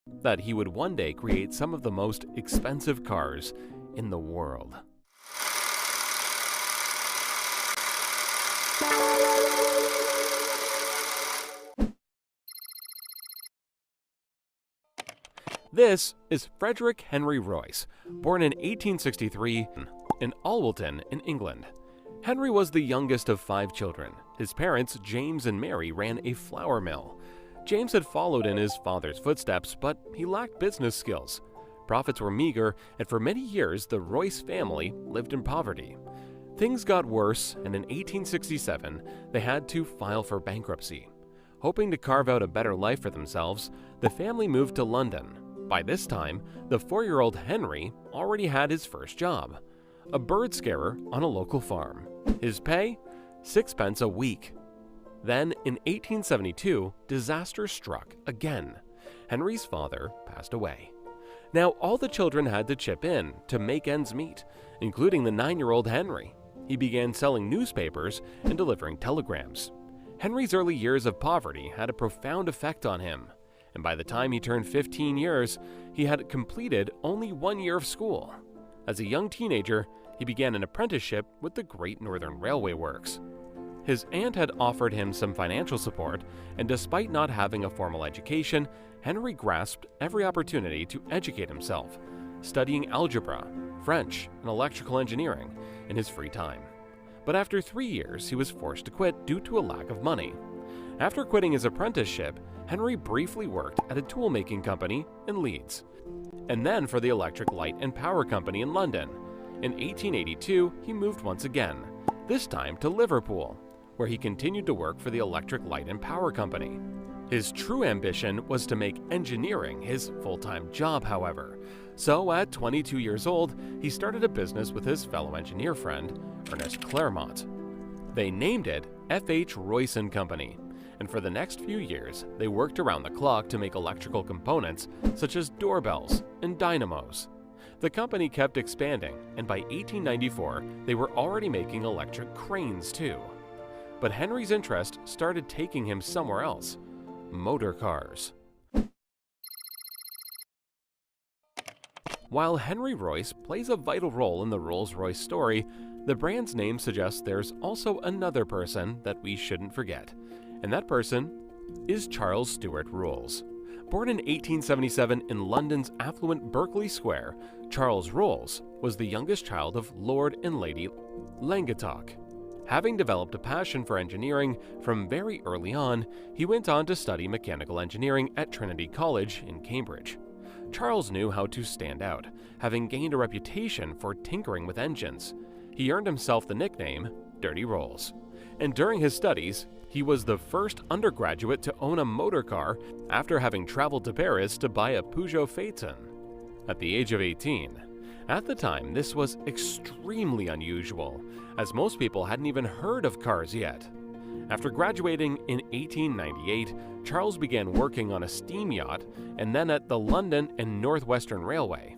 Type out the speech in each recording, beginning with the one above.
that he would one day create some of the most expensive cars in the world. This is Frederick Henry Royce, born in 1863 in Alwilton in England. Henry was the youngest of 5 children. His parents, James and Mary, ran a flour mill. James had followed in his father's footsteps, but he lacked business skills. Profits were meager, and for many years the Royce family lived in poverty. Things got worse, and in 1867 they had to file for bankruptcy. Hoping to carve out a better life for themselves, the family moved to London. By this time, the 4-year-old Henry already had his first job, a bird scarer on a local farm. His pay? 6 pence a week. Then, in 1872, disaster struck again. Henry's father passed away. Now, all the children had to chip in to make ends meet, including the 9-year-old Henry. He began selling newspapers and delivering telegrams. Henry's early years of poverty had a profound effect on him, and by the time he turned 15 years, he had completed only 1 year of school. As a young teenager, he began an apprenticeship with the Great Northern Railway Works. His aunt had offered him some financial support, and despite not having a formal education, Henry grasped every opportunity to educate himself, studying algebra, French, and electrical engineering in his free time. But after 3 years, he was forced to quit due to a lack of money. After quitting his apprenticeship, Henry briefly worked at a tool-making company in Leeds, and then for the Electric Light and Power Company in London. In 1882, he moved once again, this time to Liverpool, where he continued to work for the Electric Light and Power Company. His true ambition was to make engineering his full-time job, however. So at 22 years old, he started a business with his fellow engineer friend, Ernest Claremont. They named it F.H. Royce & Company, and for the next few years, they worked around the clock to make electrical components such as doorbells and dynamos. The company kept expanding, and by 1894, they were already making electric cranes too. But Henry's interest started taking him somewhere else: motor cars. While Henry Royce plays a vital role in the Rolls-Royce story, the brand's name suggests there's also another person that we shouldn't forget, and that person is Charles Stuart Rolls. Born in 1877 in London's affluent Berkeley Square, Charles Rolls was the youngest child of Lord and Lady Languedoc. Having developed a passion for engineering from very early on, he went on to study mechanical engineering at Trinity College in Cambridge. Charles knew how to stand out, having gained a reputation for tinkering with engines. He earned himself the nickname Dirty Rolls. And during his studies, he was the first undergraduate to own a motor car after having traveled to Paris to buy a Peugeot Phaeton at the age of 18. At the time, this was extremely unusual, as most people hadn't even heard of cars yet. After graduating in 1898, Charles began working on a steam yacht and then at the London and Northwestern Railway.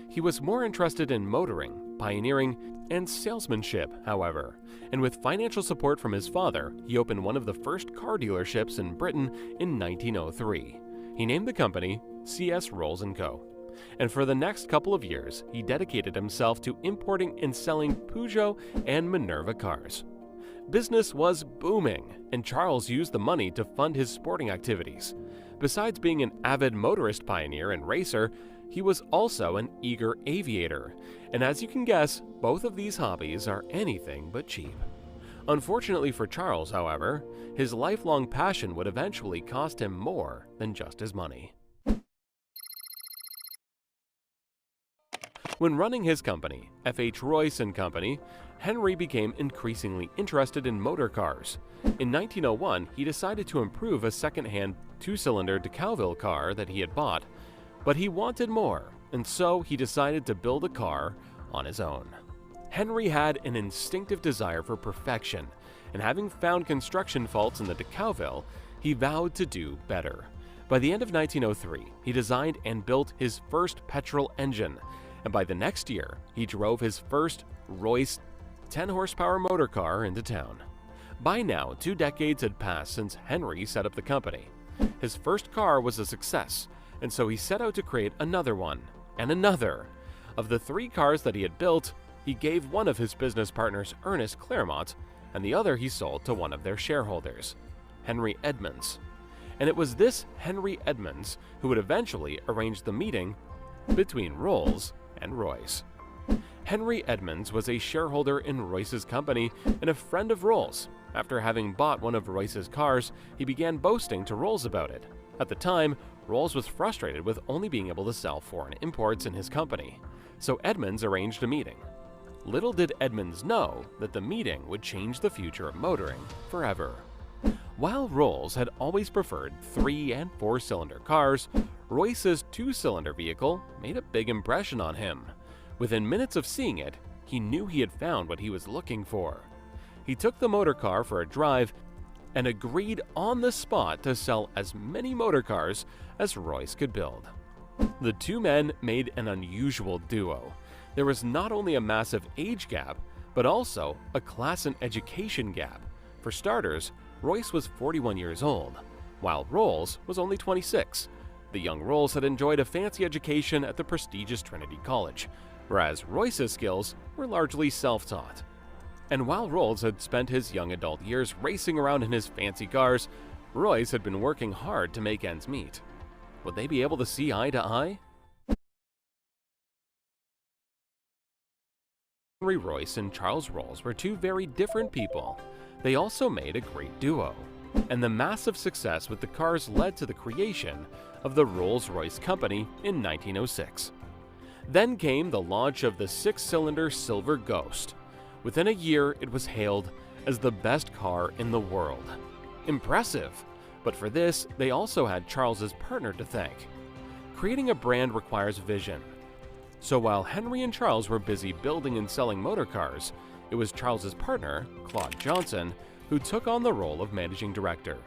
He was more interested in motoring, pioneering, and salesmanship, however, and with financial support from his father, he opened one of the first car dealerships in Britain in 1903. He named the company C.S. Rolls & Co. And for the next couple of years, he dedicated himself to importing and selling Peugeot and Minerva cars. Business was booming, and Charles used the money to fund his sporting activities. Besides being an avid motorist pioneer and racer, he was also an eager aviator, and as you can guess, both of these hobbies are anything but cheap. Unfortunately for Charles, however, his lifelong passion would eventually cost him more than just his money. When running his company, F.H. Royce & Company, Henry became increasingly interested in motor cars. In 1901, he decided to improve a second-hand 2-cylinder de Calville car that he had bought, but he wanted more, and so he decided to build a car on his own. Henry had an instinctive desire for perfection, and having found construction faults in the de Calville, he vowed to do better. By the end of 1903, he designed and built his first petrol engine, and by the next year, he drove his first Royce 10-horsepower motor car into town. By now, 2 decades had passed since Henry set up the company. His first car was a success, and so he set out to create another one, and another. Of the 3 cars that he had built, he gave one of his business partners Ernest Claremont, and the other he sold to one of their shareholders, Henry Edmunds. And it was this Henry Edmunds who would eventually arrange the meeting between Rolls and Royce. Henry Edmunds was a shareholder in Royce's company and a friend of Rolls. After having bought one of Royce's cars, he began boasting to Rolls about it. At the time, Rolls was frustrated with only being able to sell foreign imports in his company, so Edmunds arranged a meeting. Little did Edmunds know that the meeting would change the future of motoring forever. While Rolls had always preferred 3- and 4-cylinder cars, Royce's 2-cylinder vehicle made a big impression on him. Within minutes of seeing it, he knew he had found what he was looking for. He took the motor car for a drive and agreed on the spot to sell as many motor cars as Royce could build. The 2 men made an unusual duo. There was not only a massive age gap, but also a class and education gap. For starters, Royce was 41 years old, while Rolls was only 26. The young Rolls had enjoyed a fancy education at the prestigious Trinity College, whereas Royce's skills were largely self-taught. And while Rolls had spent his young adult years racing around in his fancy cars, Royce had been working hard to make ends meet. Would they be able to see eye to eye? Henry Royce and Charles Rolls were 2 very different people. They also made a great duo, and the massive success with the cars led to the creation of the Rolls-Royce Company in 1906. Then came the launch of the 6-cylinder Silver Ghost. Within a year, it was hailed as the best car in the world. Impressive! But for this, they also had Charles's partner to thank. Creating a brand requires vision. So while Henry and Charles were busy building and selling motor cars, it was Charles's partner, Claude Johnson, who took on the role of managing director.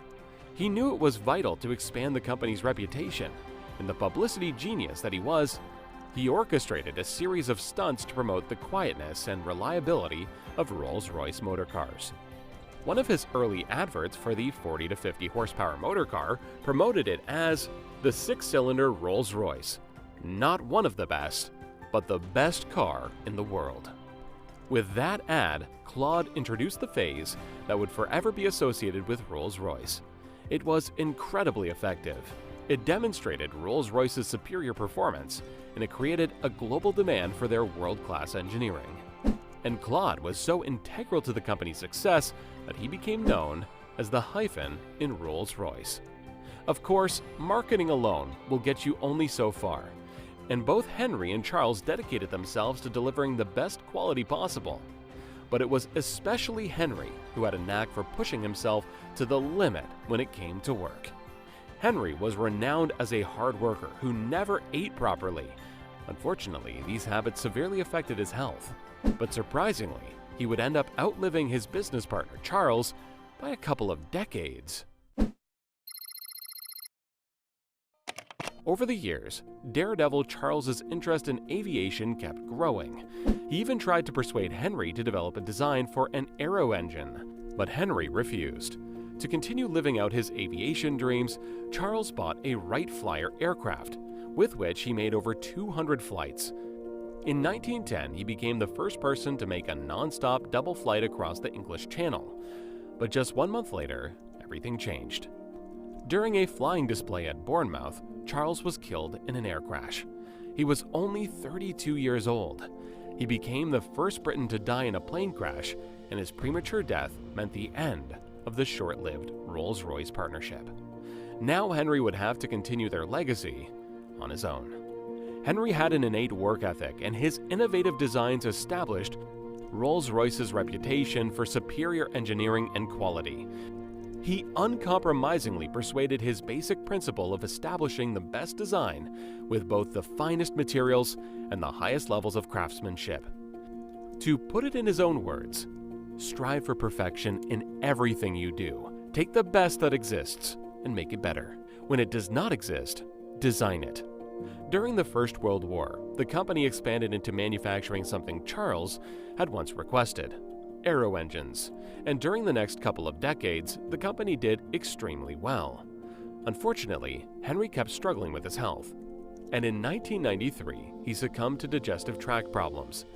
He knew it was vital to expand the company's reputation, and the publicity genius that he was, he orchestrated a series of stunts to promote the quietness and reliability of Rolls-Royce motor cars. One of his early adverts for the 40 to 50 horsepower motor car promoted it as the 6-cylinder Rolls-Royce, not one of the best, but the best car in the world. With that ad, Claude introduced the phase that would forever be associated with Rolls-Royce. It was incredibly effective. It demonstrated Rolls-Royce's superior performance, and it created a global demand for their world-class engineering. And Claude was so integral to the company's success that he became known as the hyphen in Rolls-Royce. Of course, marketing alone will get you only so far, and both Henry and Charles dedicated themselves to delivering the best quality possible. But it was especially Henry who had a knack for pushing himself to the limit when it came to work. Henry was renowned as a hard worker who never ate properly. Unfortunately, these habits severely affected his health. But surprisingly, he would end up outliving his business partner Charles by a couple of decades. Over the years, daredevil Charles's interest in aviation kept growing. He even tried to persuade Henry to develop a design for an aero-engine, but Henry refused. To continue living out his aviation dreams, Charles bought a Wright Flyer aircraft, with which he made over 200 flights. In 1910, he became the first person to make a non-stop double flight across the English Channel. But just 1 month later, everything changed. During a flying display at Bournemouth, Charles was killed in an air crash. He was only 32 years old. He became the first Briton to die in a plane crash, and his premature death meant the end of the short-lived Rolls-Royce partnership. Now Henry would have to continue their legacy on his own. Henry had an innate work ethic, and his innovative designs established Rolls-Royce's reputation for superior engineering and quality. He uncompromisingly persuaded his basic principle of establishing the best design with both the finest materials and the highest levels of craftsmanship. To put it in his own words, strive for perfection in everything you do. Take the best that exists and make it better. When it does not exist, design it. During the First World War, the company expanded into manufacturing something Charles had once requested: aero-engines, and during the next couple of decades, the company did extremely well. Unfortunately, Henry kept struggling with his health, and in 1993, he succumbed to digestive tract problems.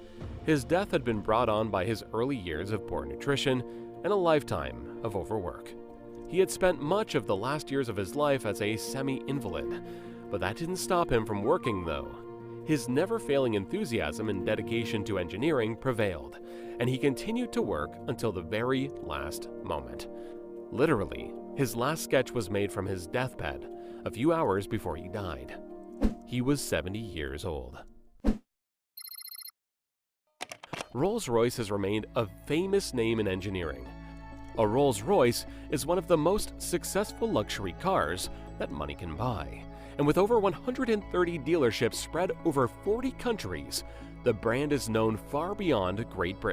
His death had been brought on by his early years of poor nutrition and a lifetime of overwork. He had spent much of the last years of his life as a semi-invalid, but that didn't stop him from working though. His never-failing enthusiasm and dedication to engineering prevailed, and he continued to work until the very last moment. Literally, his last sketch was made from his deathbed a few hours before he died. He was 70 years old. Rolls-Royce has remained a famous name in engineering. A Rolls-Royce is one of the most successful luxury cars that money can buy. And with over 130 dealerships spread over 40 countries, the brand is known far beyond Great Britain.